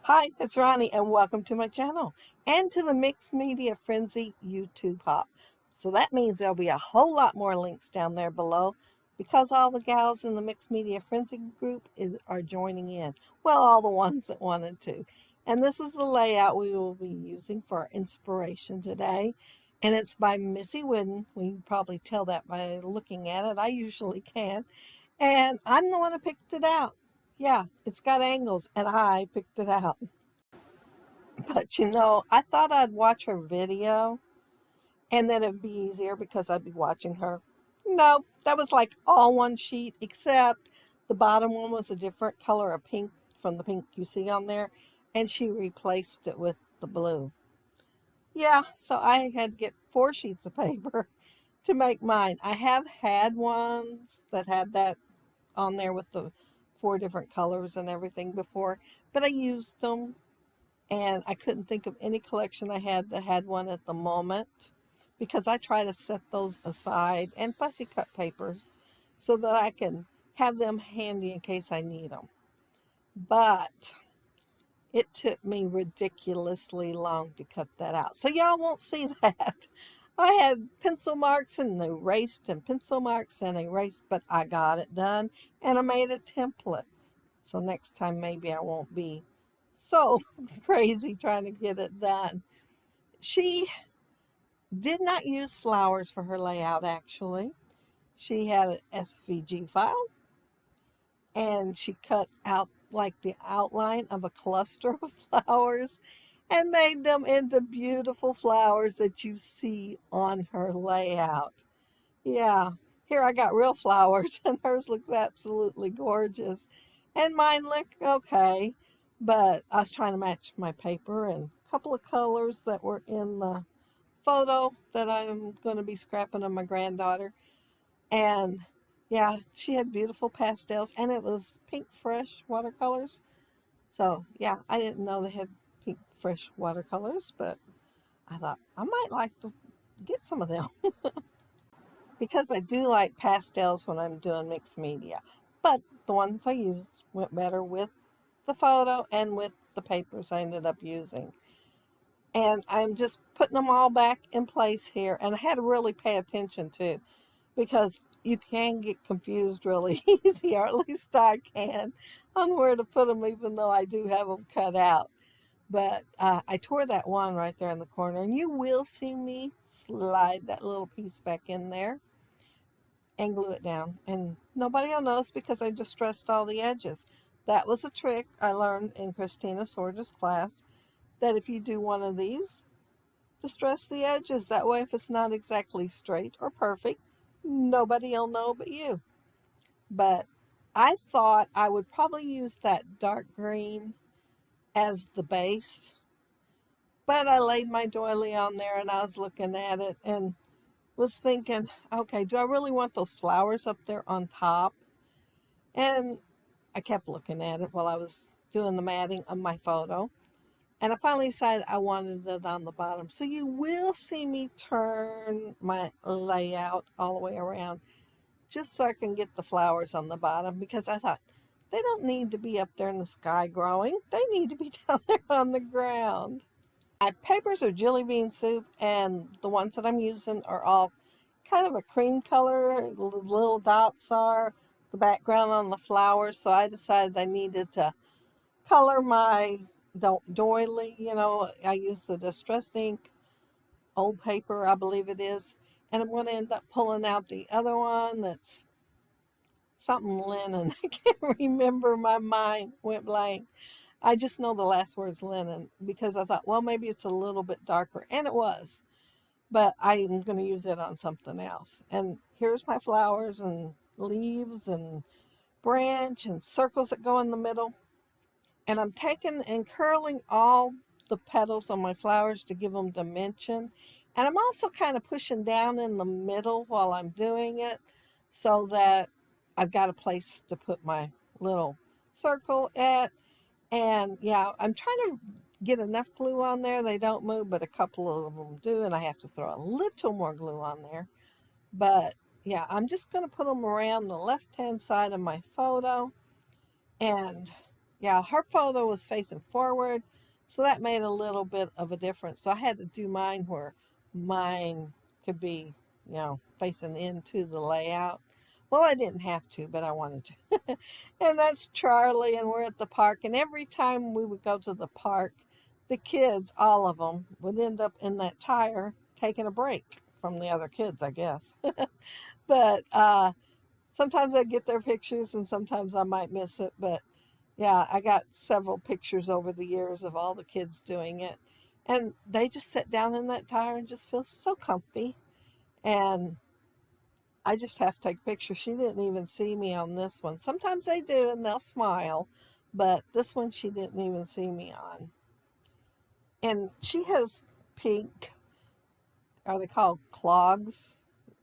Hi, it's Ronnie, and welcome to my channel and to the Mixed Media Frenzy YouTube Hop. So that means there'll be a whole lot more links down there below because all the gals in the Mixed Media Frenzy group are joining in. Well, all the ones that wanted to. And this is the layout we will be using for our inspiration today. And it's by Missy Wooden. We can probably tell that by looking at it. I usually can. And I'm the one who picked it out. Yeah, it's got angles, and I picked it out. But I thought I'd watch her video and then it'd be easier because I'd be watching her. No, that was like all one sheet, except the bottom one was a different color of pink from the pink you see on there, and she replaced it with the blue. Yeah, so I had to get 4 sheets of paper to make mine. I have had ones that had that on there with the 4 different colors and everything before, but I used them and I couldn't think of any collection I had that had one at the moment because I try to set those aside and fussy cut papers so that I can have them handy in case I need them. But it took me ridiculously long to cut that out. So y'all won't see that. I had pencil marks and erased and pencil marks and erased, but I got it done and I made a template. So next time maybe I won't be so crazy trying to get it done. She did not use flowers for her layout actually. She had an SVG file and she cut out like the outline of a cluster of flowers and made them into beautiful flowers that you see on her layout. Yeah, here I got real flowers and hers looks absolutely gorgeous. And mine look okay, but I was trying to match my paper and a couple of colors that were in the photo that I'm going to be scrapping of my granddaughter. And yeah, she had beautiful pastels and it was pink fresh watercolors. So yeah, I didn't know they had pink fresh watercolors, but I thought I might like to get some of them because I do like pastels when I'm doing mixed media. But the ones I used went better with the photo and with the papers I ended up using. And I'm just putting them all back in place here. And I had to really pay attention too, because you can get confused really easy, or at least I can, on where to put them, even though I do have them cut out. But I tore that one right there in the corner, and you will see me slide that little piece back in there and glue it down. And nobody will notice because I distressed all the edges. That was a trick I learned in Christina Sorge's class, that if you do one of these, distress the edges. That way, if it's not exactly straight or perfect, nobody will know but you. But I thought I would probably use that dark green as the base. But I laid my doily on there and I was looking at it and was thinking, okay, do I really want those flowers up there on top? And I kept looking at it while I was doing the matting of my photo. And I finally decided I wanted it on the bottom. So you will see me turn my layout all the way around just so I can get the flowers on the bottom, because I thought they don't need to be up there in the sky growing. They need to be down there on the ground. My papers are jelly bean soup, and the ones that I'm using are all kind of a cream color. Little dots are the background on the flowers, so I decided I needed to color my doily. I use the distress ink, old paper, I believe it is, and I'm going to end up pulling out the other one that's something linen. I can't remember. My mind went blank. I just know the last word's linen because I thought, well, maybe it's a little bit darker, and it was. But I'm going to use it on something else. And here's my flowers and leaves and branch and circles that go in the middle. And I'm taking and curling all the petals on my flowers to give them dimension. And I'm also kind of pushing down in the middle while I'm doing it so that I've got a place to put my little circle at. And yeah, I'm trying to get enough glue on there. They don't move, but a couple of them do. And I have to throw a little more glue on there. But yeah, I'm just going to put them around the left-hand side of my photo. And Yeah, her photo was facing forward, so that made a little bit of a difference. So I had to do mine where mine could be, facing into the layout. Well, I didn't have to, but I wanted to. And that's Charlie, and we're at the park. And every time we would go to the park, the kids, all of them, would end up in that tire taking a break from the other kids, I guess. But sometimes I get their pictures and sometimes I might miss it. But yeah, I got several pictures over the years of all the kids doing it. And they just sit down in that tire and just feel so comfy. And I just have to take a picture. She didn't even see me on this one. Sometimes they do and they'll smile, but this one she didn't even see me on. And she has pink, are they called clogs?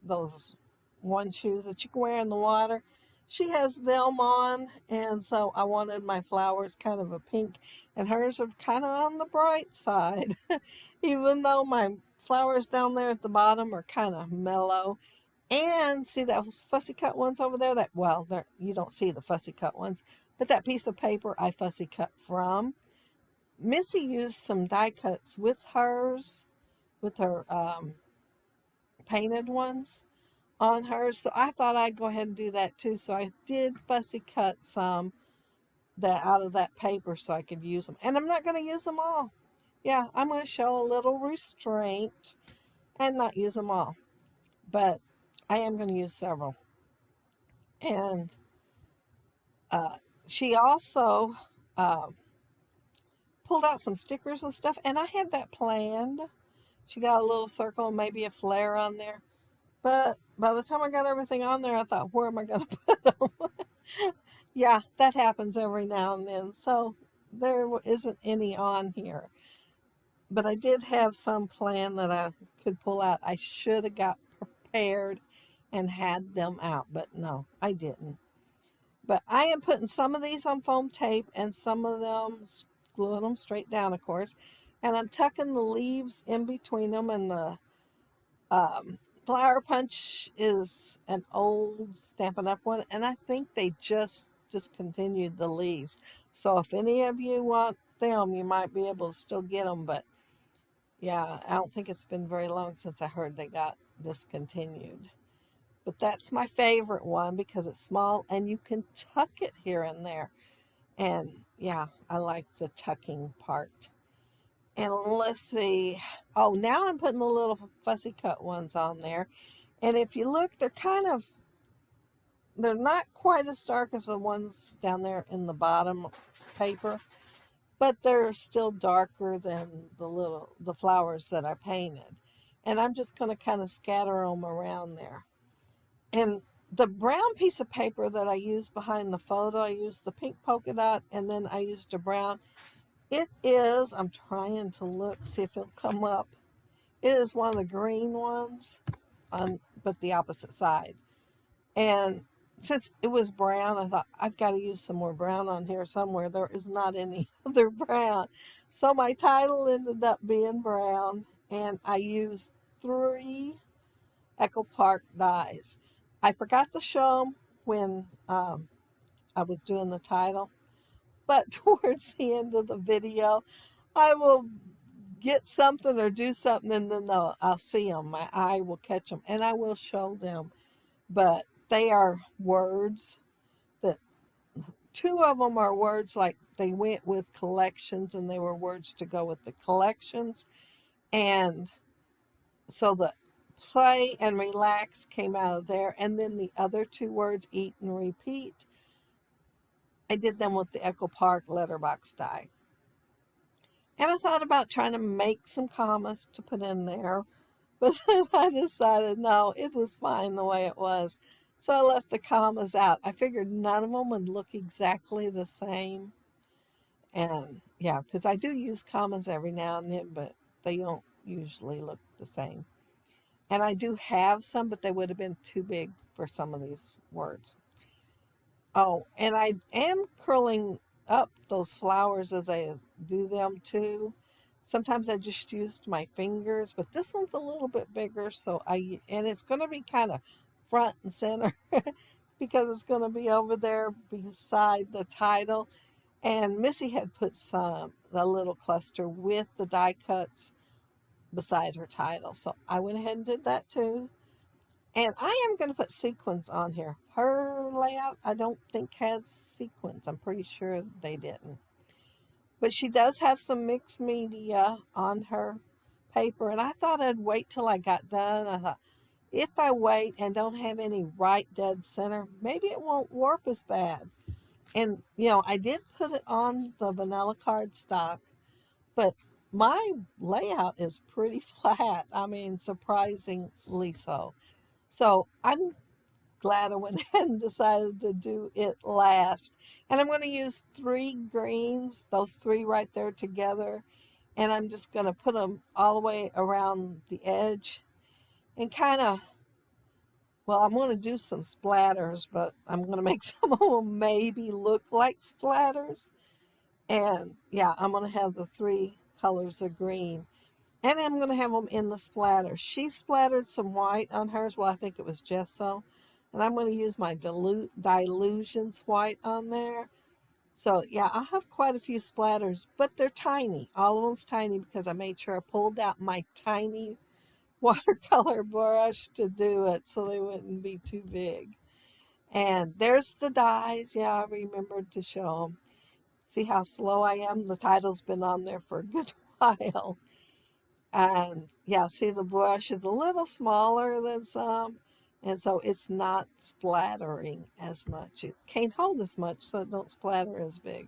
Those one shoes that you can wear in the water. She has them on, and so I wanted my flowers kind of a pink, and hers are kind of on the bright side. Even though my flowers down there at the bottom are kind of mellow. And see those fussy cut ones over there? That well, you don't see the fussy cut ones, but that piece of paper I fussy cut from. Missy used some die cuts with hers, with her painted ones on hers, so I thought I'd go ahead and do that too. So I did fussy cut some that out of that paper so I could use them, and I'm not going to use them all. Yeah, I'm going to show a little restraint and not use them all, but I am going to use several. And uh, she also uh, pulled out some stickers and stuff, and I had that planned. She got a little circle and maybe a flare on there. But by the time I got everything on there, I thought, where am I going to put them? Yeah, that happens every now and then. So there isn't any on here. But I did have some plan that I could pull out. I should have got prepared and had them out, but no, I didn't. But I am putting some of these on foam tape and some of them gluing them straight down, of course. And I'm tucking the leaves in between them, and the flower punch is an old Stampin' Up! One, and I think they just discontinued the leaves. So if any of you want them, you might be able to still get them. But yeah, I don't think it's been very long since I heard they got discontinued. But that's my favorite one because it's small and you can tuck it here and there. And yeah, I like the tucking part. And let's see. Oh, now I'm putting the little fussy cut ones on there. And if you look, they're not quite as dark as the ones down there in the bottom paper, but they're still darker than the flowers that I painted. And I'm just going to kind of scatter them around there. And the brown piece of paper that I used behind the photo, I used the pink polka dot and then I used a brown. It is, I'm trying to look, see if it'll come up. It is one of the green ones, but the opposite side. And since it was brown, I thought I've got to use some more brown on here somewhere. There is not any other brown. So my title ended up being brown, and I used 3 Echo Park dies. I forgot to show them when I was doing the title, but towards the end of the video, I will get something or do something, and then I'll see them. My eye will catch them, and I will show them. But they are words that 2 of them are words like they went with collections, and they were words to go with the collections. And so the play and relax came out of there. And then the other 2 words, eat and repeat, I did them with the Echo Park letterbox die. And I thought about trying to make some commas to put in there, but then I decided no, it was fine the way it was. So I left the commas out. I figured none of them would look exactly the same. And yeah, because I do use commas every now and then, but they don't usually look the same. And I do have some, but they would have been too big for some of these words. Oh, and I am curling up those flowers as I do them too. Sometimes I just used my fingers, but this one's a little bit bigger, and it's going to be kind of front and center because it's going to be over there beside the title. And Missy had put a little cluster with the die cuts beside her title. So I went ahead and did that too. And I am going to put sequins on here. Her layout, I don't think has sequins. I'm pretty sure they didn't. But she does have some mixed media on her paper. And I thought I'd wait till I got done. I thought, if I wait and don't have any right dead center, maybe it won't warp as bad. And, I did put it on the vanilla cardstock, but my layout is pretty flat. I mean, surprisingly so. So I'm glad I went ahead and decided to do it last. And I'm going to use 3 greens, those 3 right there together. And I'm just going to put them all the way around the edge and kind of, well, I'm going to do some splatters, but I'm going to make some of them maybe look like splatters. And yeah, I'm going to have the 3 colors of green. And I'm going to have them in the splatter. She splattered some white on hers. Well, I think it was gesso. And I'm going to use my Dilutions white on there. So yeah, I'll have quite a few splatters, but they're tiny. All of them's tiny because I made sure I pulled out my tiny watercolor brush to do it so they wouldn't be too big. And there's the dies. Yeah, I remembered to show them. See how slow I am? The title's been on there for a good while. And yeah, see the brush is a little smaller than some. And so it's not splattering as much. It can't hold as much, so it don't splatter as big.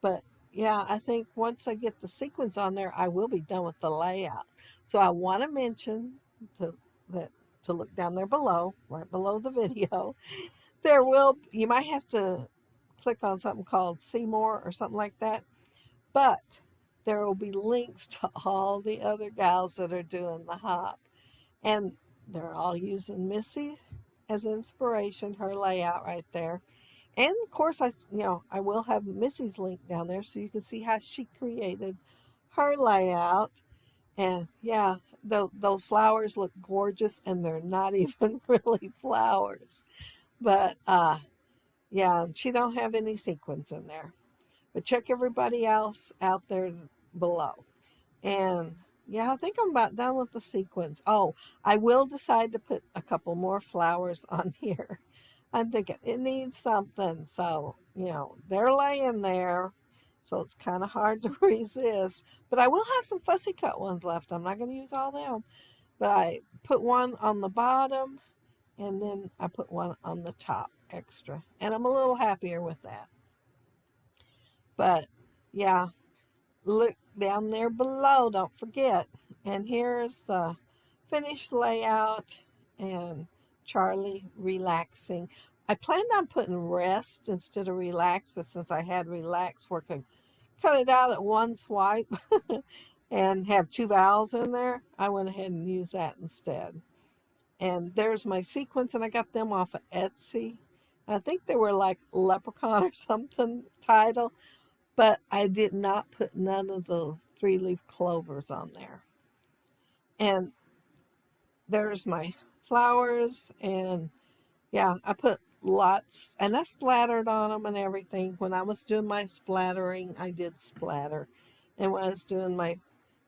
But yeah, I think once I get the sequins on there, I will be done with the layout. So I want to mention to, that to look down there below, right below the video. You might have to click on something called See More or something like that. But there will be links to all the other gals that are doing the hop. And they're all using Missy as inspiration, her layout right there. And of course, I will have Missy's link down there so you can see how she created her layout. And yeah, those flowers look gorgeous, and they're not even really flowers. But yeah, she don't have any sequins in there. But check everybody else out there below. And yeah, I think I'm about done with the sequins. Oh, I will decide to put a couple more flowers on here. I'm thinking it needs something. So, they're laying there. So it's kind of hard to resist. But I will have some fussy cut ones left. I'm not going to use all them. But I put one on the bottom and then I put one on the top extra. And I'm a little happier with that. But yeah, look down there below, don't forget. And here's the finished layout and Charlie relaxing. I planned on putting rest instead of relax, but since I had relax where I could cut it out at one swipe and have 2 vowels in there, I went ahead and used that instead. And there's my sequins, and I got them off of Etsy. I think they were like leprechaun or something title, but I did not put none of the 3-leaf clovers on there. And there's my flowers, and yeah, I put lots, and I splattered on them and everything. When I was doing my splattering, I did splatter. And when I was doing my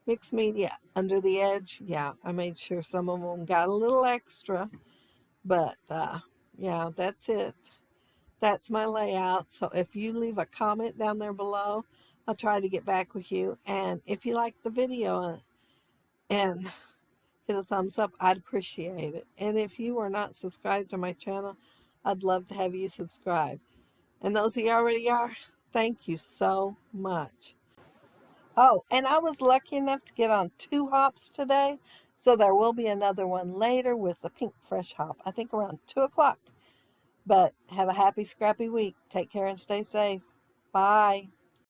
mixed media under the edge, yeah, I made sure some of them got a little extra. But yeah, that's it. That's my layout. So if you leave a comment down there below, I'll try to get back with you. And if you like the video and hit a thumbs up, I'd appreciate it. And if you are not subscribed to my channel, I'd love to have you subscribe. And those of you already are, thank you so much. Oh, and I was lucky enough to get on 2 hops today. So there will be another one later with the pink fresh hop, I think around 2 o'clock. But have a happy, scrappy week. Take care and stay safe. Bye.